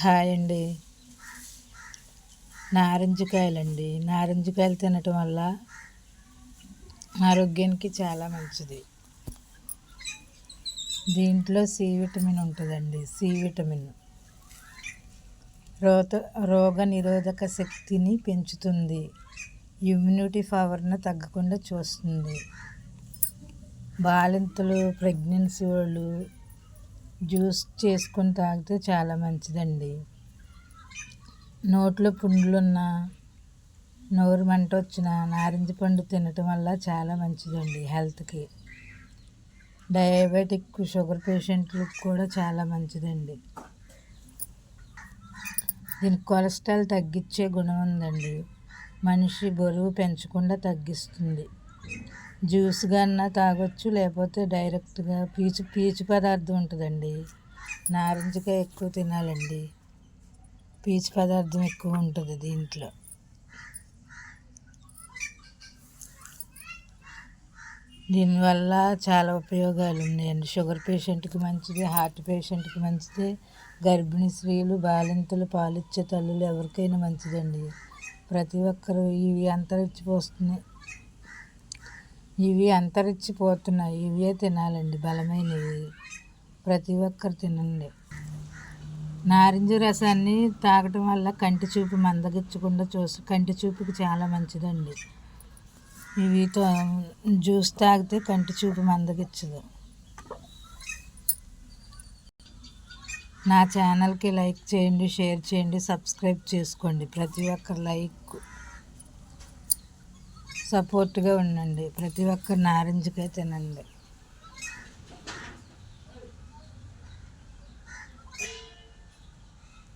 Hi అండి. నారింజకాయలు తినటం వల్ల ఆరోగ్యానికి చాలా మంచిది. దీంట్లో సి విటమిన్ ఉంటుందండి. సి విటమిన్ రోగ నిరోధక శక్తిని పెంచుతుంది. ఇమ్యూనిటీ పవర్ను తగ్గకుండా చూస్తుంది. బాలింతలు, ప్రెగ్నెన్సీ వాళ్ళు జ్యూస్ చేసుకొని తాగితే చాలా మంచిదండి. నోట్లో పుండ్లున్నా, నోరు మంట వచ్చిన నారింజ పండు తినటం వల్ల చాలా మంచిదండి హెల్త్కి. డయాబెటిక్, షుగర్ పేషెంట్లకు కూడా చాలా మంచిదండి. దీనికి కొలెస్ట్రాల్ తగ్గించే గుణం ఉందండి. మనిషి బరువు పెంచకుండా తగ్గిస్తుంది. జ్యూస్గా అన్నా తాగొచ్చు, లేకపోతే డైరెక్ట్గా పీచు పదార్థం ఉంటుందండి. నారింజకాయ ఎక్కువ తినాలండి. పీచు పదార్థం ఎక్కువ ఉంటుంది దీంట్లో. దీనివల్ల చాలా ఉపయోగాలు ఉన్నాయండి. షుగర్ పేషెంట్కి మంచిది, హార్ట్ పేషెంట్కి మంచిది, గర్భిణీ స్త్రీలు, బాలింతలు, పాలిచ్చే తల్లులు ఎవరికైనా మంచిదండి. ప్రతి ఒక్కరూ ఇవి అంతరించిపోతున్నాయి. ఇవే తినాలండి, బలమైనవి. ప్రతి ఒక్కరు తినండి. నారింజ రసాన్ని తాగటం వల్ల కంటి చూపు మందగించకుండా కంటి చూపుకి చాలా మంచిదండి. ఇవితో జ్యూస్ తాగితే కంటి చూపు మందగించదు. నా ఛానల్కి లైక్ చేయండి, షేర్ చేయండి, సబ్స్క్రైబ్ చేసుకోండి. ప్రతి ఒక్కరు సపోర్ట్గా ఉండండి. ప్రతి ఒక్కరు నారింజకాయ తినండి.